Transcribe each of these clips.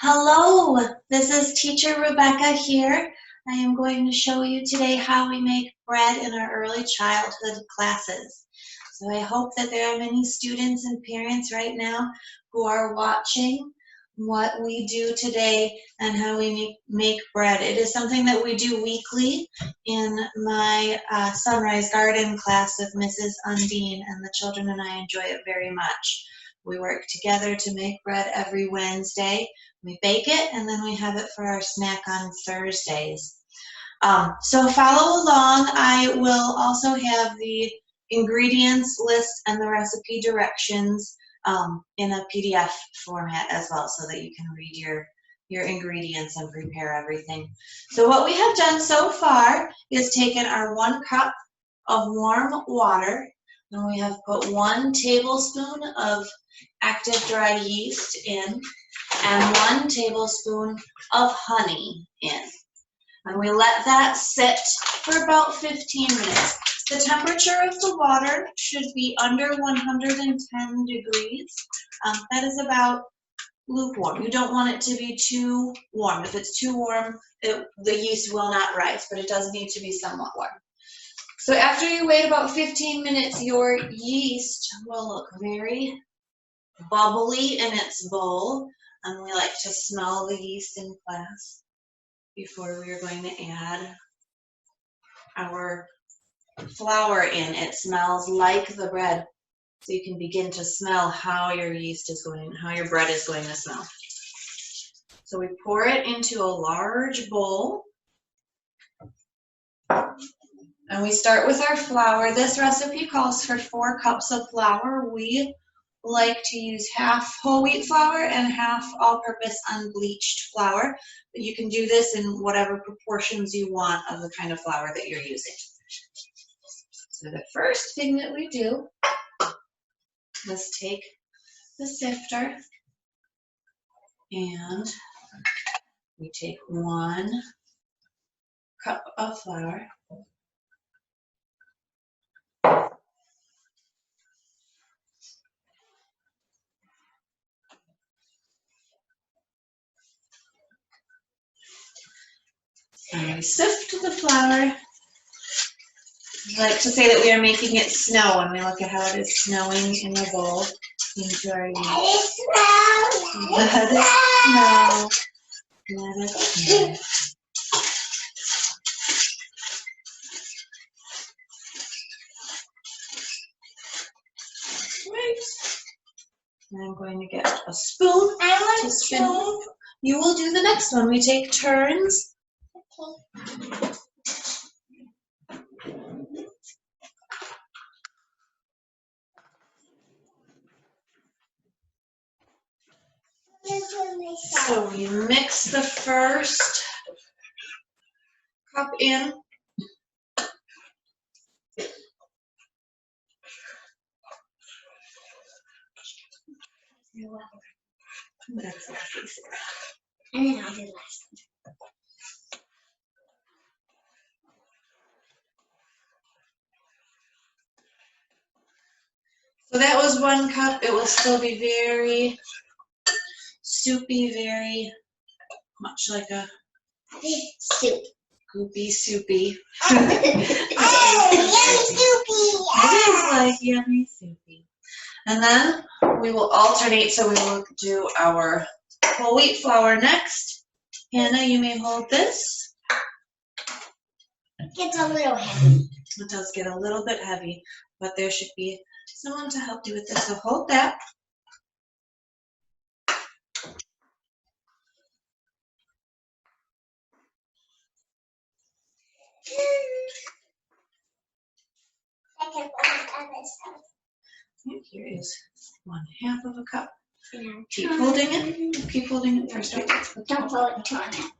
Hello, this is Teacher Rebecca here. I am going to show you today how we make bread in our early childhood classes. So I hope that there are many students and parents right now who are watching what we do today and how we make bread. It is something that we do weekly in my Sunrise Garden class with Mrs. Undine, and the children and I enjoy it very much. We work together to make bread every Wednesday. We bake it, and then we have it for our snack on Thursdays. So follow along. I will also have the ingredients list and the recipe directions in a PDF format as well, so that you can read your ingredients and prepare everything. So what we have done so far is taken our 1 cup of warm water, and we have put 1 tablespoon of active dry yeast in, and 1 tablespoon of honey in. And we let that sit for about 15 minutes. The temperature of the water should be under 110 degrees. That is about lukewarm. You don't want it to be too warm. If it's too warm, the yeast will not rise, but it does need to be somewhat warm. So after you wait about 15 minutes, your yeast will look very bubbly in its bowl. And we like to smell the yeast in class before we are going to add our flour in. It smells like the bread, so you can begin to smell how your yeast is going, how your bread is going to smell. So we pour it into a large bowl, and we start with our flour. This recipe calls for 4 cups of flour. We like to use half whole wheat flour and half all-purpose unbleached flour, but you can do this in whatever proportions you want of the kind of flour that you're using. So the first thing that we do is take the sifter, and we take 1 cup of flour, and we sift the flour. I like to say that we are making it snow when we look at how it is snowing in the bowl into our yeast. Let it snow. Let it snow. Right. And I'm going to get a spoon to spin. You will do the next one. We take turns. Okay. So we mix the first cup in. You're welcome. That's lovely. And then I'll do the last one. So that was 1 cup. It will still be very soupy, very much like a Soup. goopy soupy. Oh, yummy soupy! It is like yummy soupy. And then we will alternate, so we will do our whole wheat flour next. Hannah, you may hold this. It gets a little heavy. It does get a little bit heavy, but there should be someone to help you with this, so hold that. Here is 1/2 of a cup. Keep holding it. Keep holding it first. Don't hold it on it.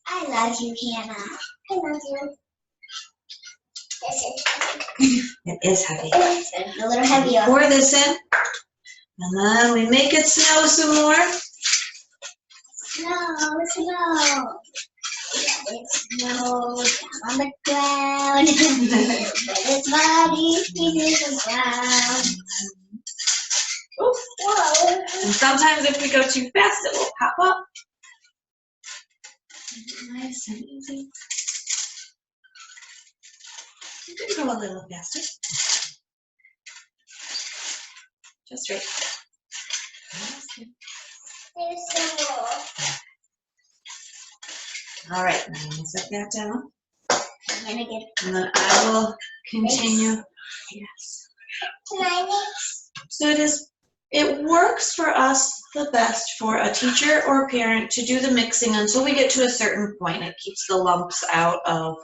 I love you, Hannah. I love you. This is heavy. It is heavy. It's a little heavy. Pour this in, and then we make it snow some more. Snow, snow. It snows on the ground. It's muddy, pieces of ground. Oh, whoa. And sometimes if we go too fast, it will pop up. Nice and easy. You can go a little faster. Just right. There's some more. All right, now I'm going to set that down. I'm gonna get. And then I will continue. Yes. Can I mix? So it works for us the best for a teacher or parent to do the mixing until we get to a certain point. It keeps the lumps out of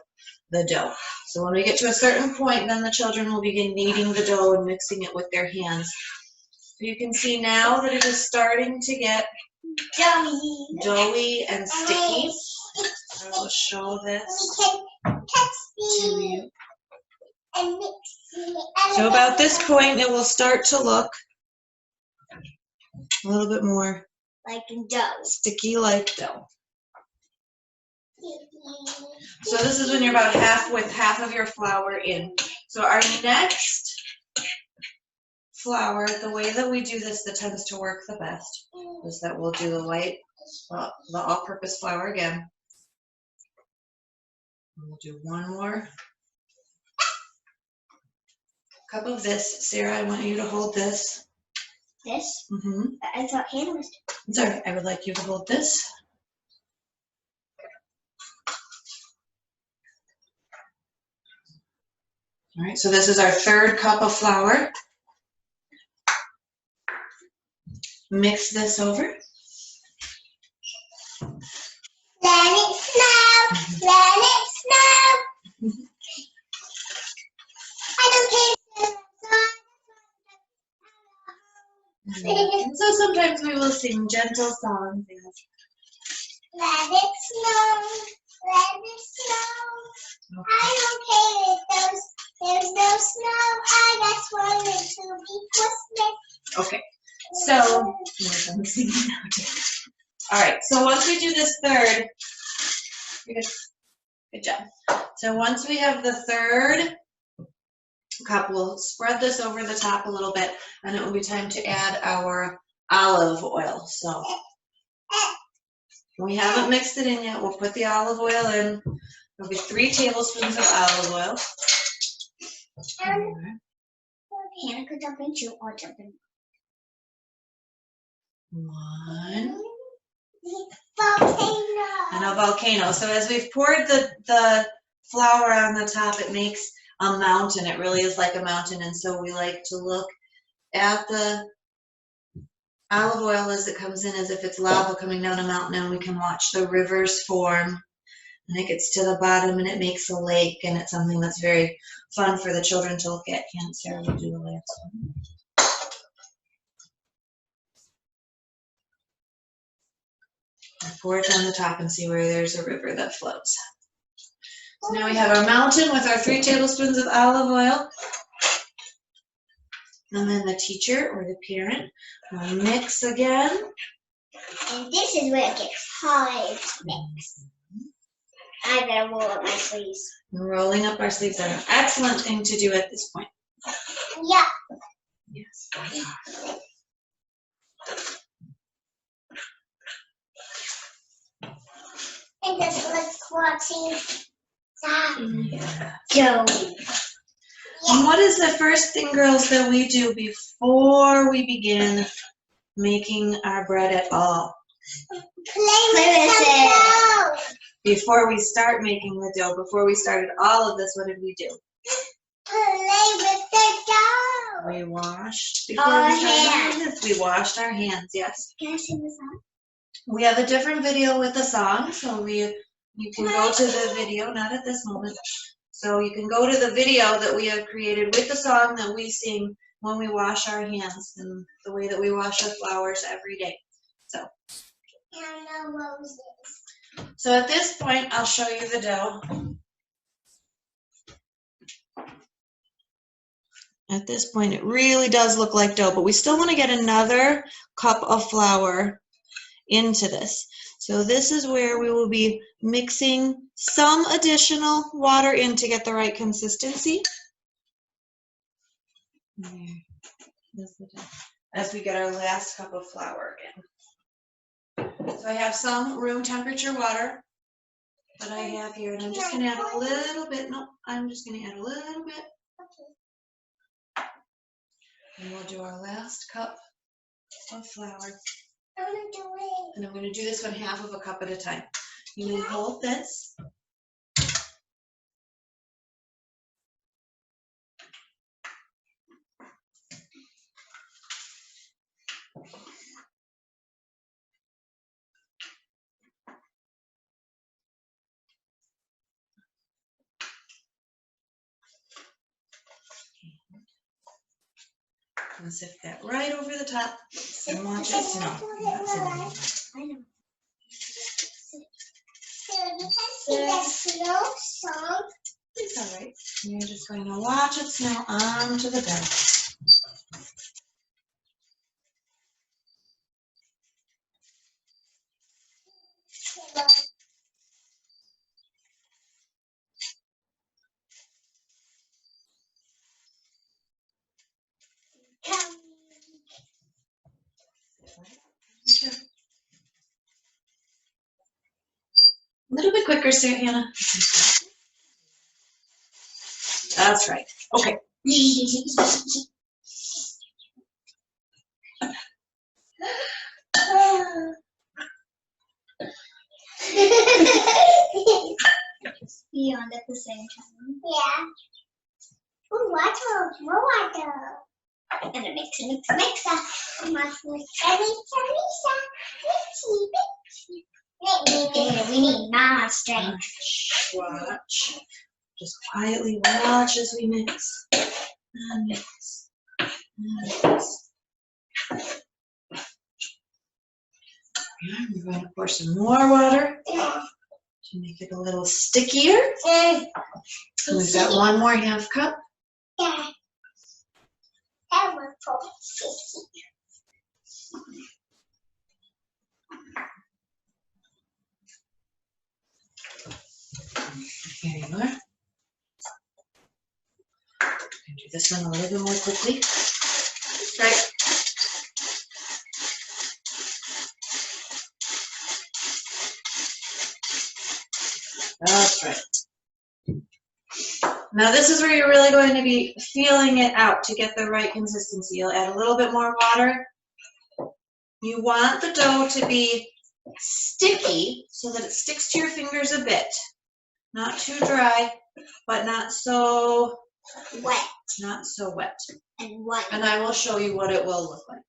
the dough. So when we get to a certain point, then the children will begin kneading the dough and mixing it with their hands. So you can see now that it is starting to get doughy and sticky. I will show this to you. And mix it. So about this point, it will start to look a little bit more like dough. Sticky like dough. So this is when you're about half of your flour in. So our next flour, the way that we do this that tends to work the best is that we'll do the white, the all-purpose flour again. And we'll do one more cup of this. Sarah, I want you to hold this. This? Mm-hmm. I thought Hannah was. Sorry, I would like you to hold this. All right, so this is our third cup of flour. Mix this over. Let it snow, let it snow. I don't care. So sometimes we will sing gentle songs. Let it snow, let it snow. Okay. I don't care if there's no snow. I just want it to be Christmas. Okay, so I'm singing now too. All right, so once we do this third, good job. So once we have the third cup, we'll spread this over the top a little bit, and it will be time to add our olive oil. So we haven't mixed it in yet. We'll put the olive oil in. There'll be 3 tablespoons of olive oil. Hannah could jump in 2 or jump in 1. volcano. And a volcano. So as we've poured the flour on the top, it makes a mountain. It really is like a mountain. And so we like to look at the olive oil as it comes in as if it's lava coming down a mountain, and we can watch the rivers form. And it gets to the bottom and it makes a lake, and it's something that's very fun for the children to look at. Can't Sarah will do the last one. And pour it on the top and see where there's a river that flows. So now we have our mountain with our 3 tablespoons of olive oil. And then the teacher or the parent will mix again. And this is where it gets hard to mix. I better roll up my sleeves. Rolling up our sleeves are an excellent thing to do at this point. Yeah. Yes. And this looks watching Yeah. dough. And what is the first thing, girls, that we do before we begin making our bread at all? Play with it. Before we start making the dough, before we started all of this, what did we do? Play with the dough. We washed Our before we started hands. doing this. We washed our hands, yes. Can I sing the song? We have a different video with the song, so you can go to the video, not at this moment. So you can go to the video that we have created with the song that we sing when we wash our hands and the way that we wash our flours every day. So. And the roses. So at this point, I'll show you the dough. At this point, it really does look like dough, but we still want to get another cup of flour into this. So this is where we will be mixing some additional water in to get the right consistency. as we get our last cup of flour in. So I have some room temperature water that I have here, and I'm just going to add a little bit. No, I'm just going to add a little bit. And we'll do our last cup of flour. I'm gonna do it. And I'm going to do this one half of a cup at a time. You may hold this. And sift that right over the top and watch it simmer. I know. So you can see the slow song. It's all right. You're just going to watch it smell onto the dough. A little bit quicker, Sarah Hannah. That's right. Okay. Beyond at the same time. Yeah. Ooh, water, more water. And it makes a mix. We need more strength. Watch. Just quietly watch as we mix. And mix. And mix. And we're going to pour some more water to make it a little stickier. And we've got one more half cup. Yeah. That one for sticky. Here you are. And do this one a little bit more quickly. Right. That's right. Now this is where you're really going to be feeling it out to get the right consistency. You'll add a little bit more water. You want the dough to be sticky so that it sticks to your fingers a bit. Not too dry, but not so Wet. Not so wet. And white. And I will show you what it will look like.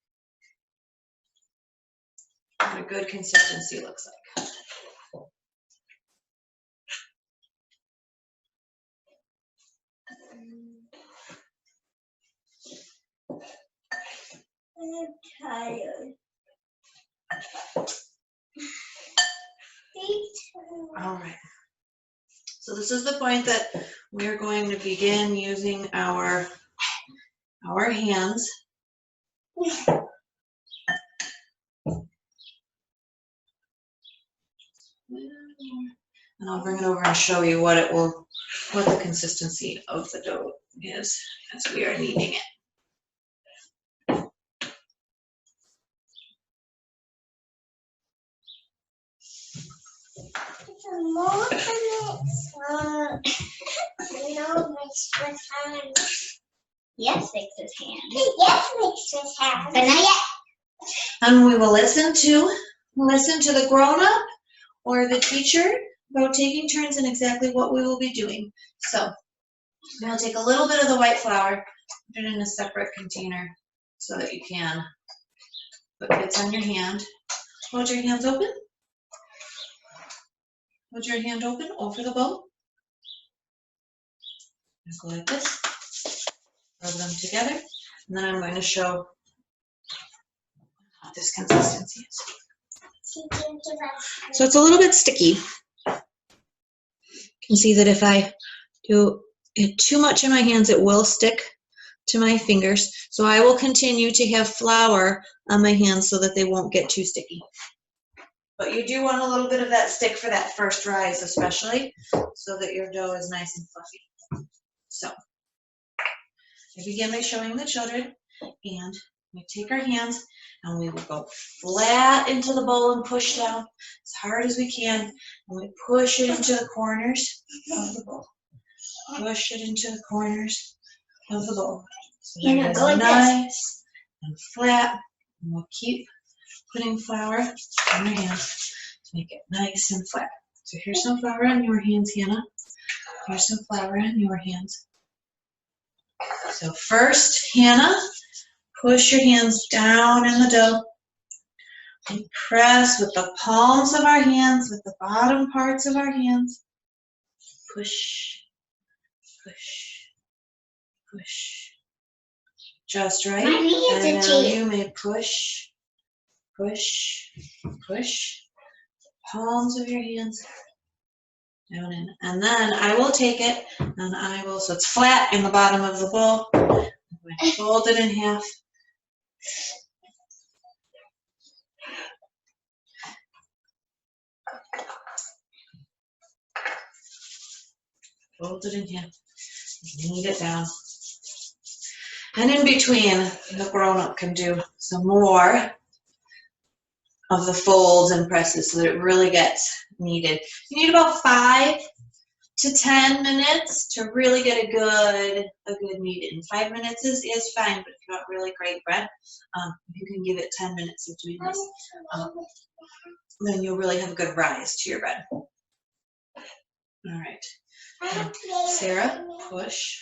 What a good consistency looks like. I'm tired. All right. So this is the point that we're going to begin using our hands. And I'll bring it over and show you what the consistency of the dough is as we are kneading it. It's a more mix. No, mix with hands. Yes, mix with hands. Yes, mix with hands. But not yet. And we will listen to the grown-up or the teacher about taking turns in exactly what we will be doing. So we'll take a little bit of the white flour, put it in a separate container so that you can put bits on your hand. Hold your hands open. Hold your hand open over the bowl. Just go like this. Rub them together. And then I'm going to show what this consistency is. So it's a little bit sticky. You can see that if I do it too much in my hands, it will stick to my fingers. So I will continue to have flour on my hands so that they won't get too sticky. But you do want a little bit of that stick for that first rise especially, so that your dough is nice and fluffy. So I begin by showing the children, and We take our hands and we will go flat into the bowl and push down as hard as we can. And we push it into the corners of the bowl. Push it into the corners of the bowl. So that it's nice and flat. And we'll keep putting flour on our hands to make it nice and flat. So here's some flour on your hands, Hannah. Here's some flour on your hands. So first, Hannah, push your hands down in the dough. And press with the palms of our hands, with the bottom parts of our hands. Push, push, push. Just right. And now you may push, push, push. Palms of your hands down in. And then I will take it and I will, so it's flat in the bottom of the bowl. I'm going to fold it in half. Fold it in half. Knead it down. And in between, the grown-up can do some more of the folds and presses so that it really gets kneaded. You need about 5 to 10 minutes to really get a good knead in. 5 minutes is fine, but if you want really great bread, you can give it 10 minutes of doing this. Then you'll really have a good rise to your bread. All right. Now, Sarah, push.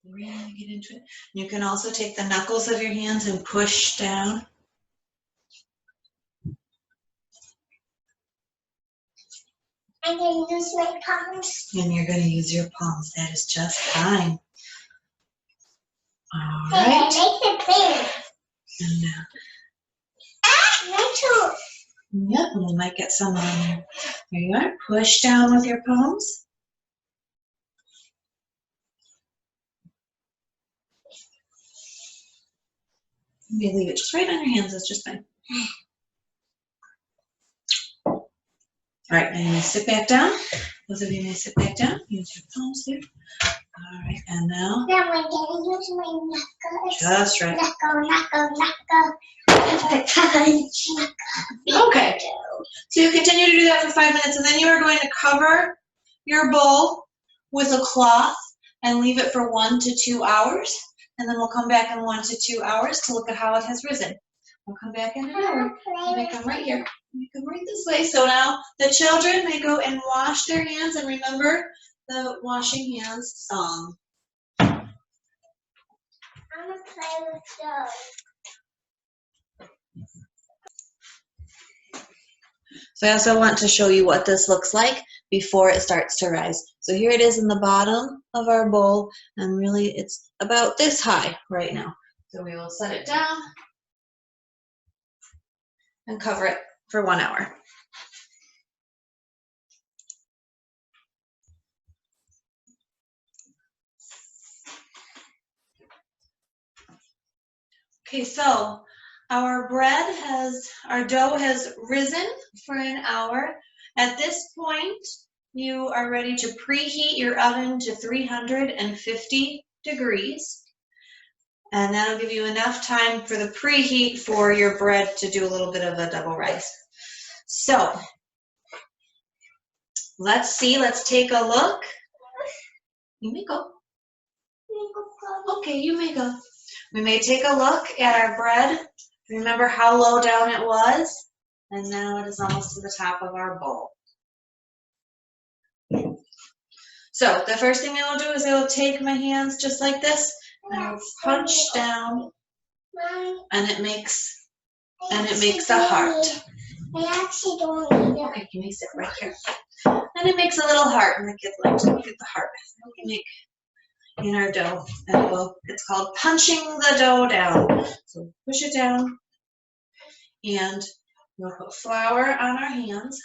Really get into it. You can also take the knuckles of your hands and push down. I'm going to use my palms. And you're going to use your palms. That is just fine. All right. Make it clean. And now. My toe. Yep, and we might get some on there. There you are. Push down with your palms. You may leave it just right on your hands. That's just fine. All right, now you may sit back down. Both of you may sit back down. Use your palms there. All right, and now. Now I'm going to use my knuckles. Just right. Knuckle. Okay. So you continue to do that for 5 minutes, and then you are going to cover your bowl with a cloth and leave it for 1 to 2 hours. And then we'll come back in 1 to 2 hours to look at how it has risen. We'll come back in an hour. You may come right here. You may come right this way. So now the children may go and wash their hands, and remember the washing hands song. I'm going to play with those. So I also want to show you what this looks like before it starts to rise. So here it is in the bottom of our bowl, and really it's about this high right now. So we will set it down and cover it for 1 hour. Okay, so our dough has risen for an hour. At this point, you are ready to preheat your oven to 350 degrees. And that'll give you enough time for the preheat for your bread to do a little bit of a double rise. So, let's take a look. You may go. Okay, you may go. We may take a look at our bread. Remember how low down it was? And now it is almost to the top of our bowl. So the first thing I will do is I will take my hands just like this, and I will punch down, and it makes a heart. I actually don't need it. Okay, you may sit right here. And it makes a little heart, and the kids like to look at the heart. So we can make in our dough, and it's called punching the dough down. So push it down, and we'll put flour on our hands.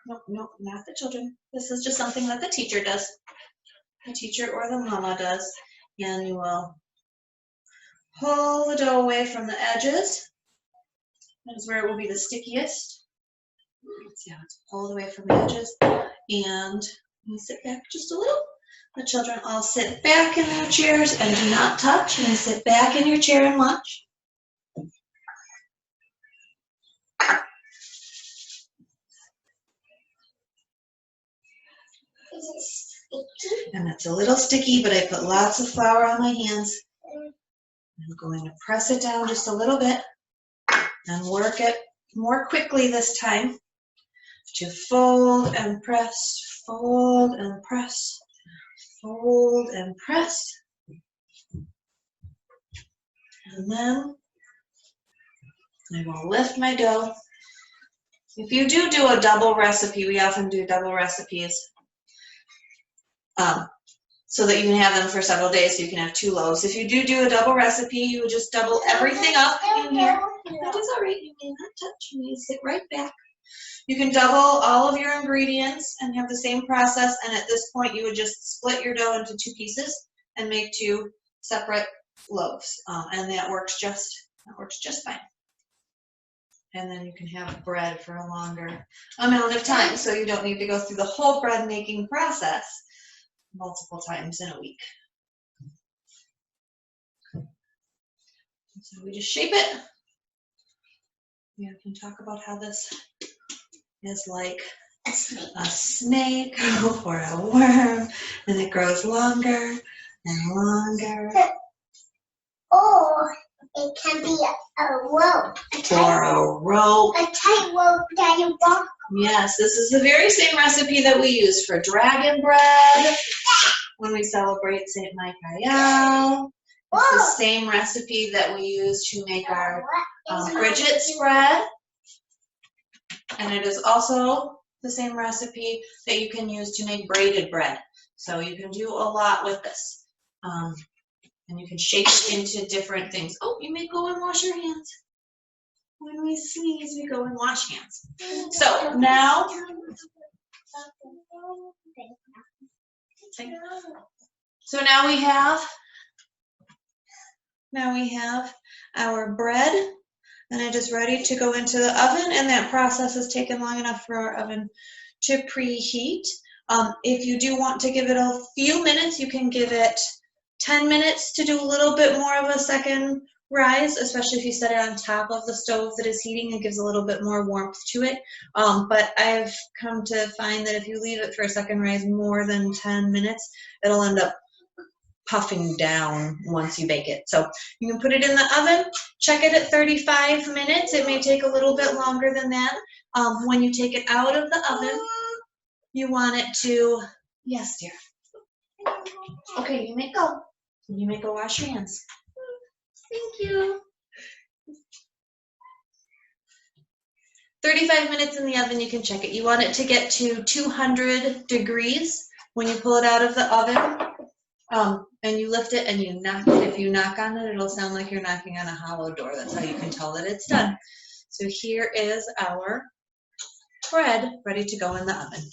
No, not the children. This is just something that the teacher does. The teacher or the mama does. And you will pull the dough away from the edges. That is where it will be the stickiest. See how it's pulled away from the edges. And you sit back just a little. The children all sit back in their chairs and do not touch. And sit back in your chair and watch. Is it sticky? And it's a little sticky, but I put lots of flour on my hands. I'm going to press it down just a little bit and work it more quickly this time to fold and press, fold and press, fold and press. And then I will lift my dough. If you do a double recipe, we often do double recipes so that you can have them for several days, so you can have 2 loaves. If you do a double recipe, you would just double everything up in here. That is all right. You may not touch. You may sit right back. You can double all of your ingredients and have the same process, and at this point you would just split your dough into 2 pieces and make 2 separate loaves, and that works just fine. And then you can have bread for a longer amount of time, so you don't need to go through the whole bread making process multiple times in a week. So we just shape it. We can talk about how this is like a snake or a worm, and it grows longer and longer. Or it can be a rope. Or a rope. A tight rope that you walk. Yes, this is the very same recipe that we use for dragon bread when we celebrate St. Michael. It's the same recipe that we use to make our Bridget's bread. And it is also the same recipe that you can use to make braided bread. So you can do a lot with this. And you can shape it into different things. Oh, you may go and wash your hands. When we sneeze, we go and wash hands. So now we have our bread, and it is ready to go into the oven, and that process has taken long enough for our oven to preheat. If you do want to give it a few minutes, you can give it 10 minutes to do a little bit more of a second rise, especially if you set it on top of the stove that is heating. It gives a little bit more warmth to it. But I've come to find that if you leave it for a second rise more than 10 minutes, it'll end up puffing down once you bake it. So you can put it in the oven, check it at 35 minutes. It may take a little bit longer than that. When you take it out of the oven, you want it to, yes, dear. Okay, you may go. You may go wash your hands. Thank you. 35 minutes in the oven, you can check it. You want it to get to 200 degrees when you pull it out of the oven. And you lift it and you knock it. If you knock on it, it'll sound like you're knocking on a hollow door. That's how you can tell that it's done. So here is our bread ready to go in the oven.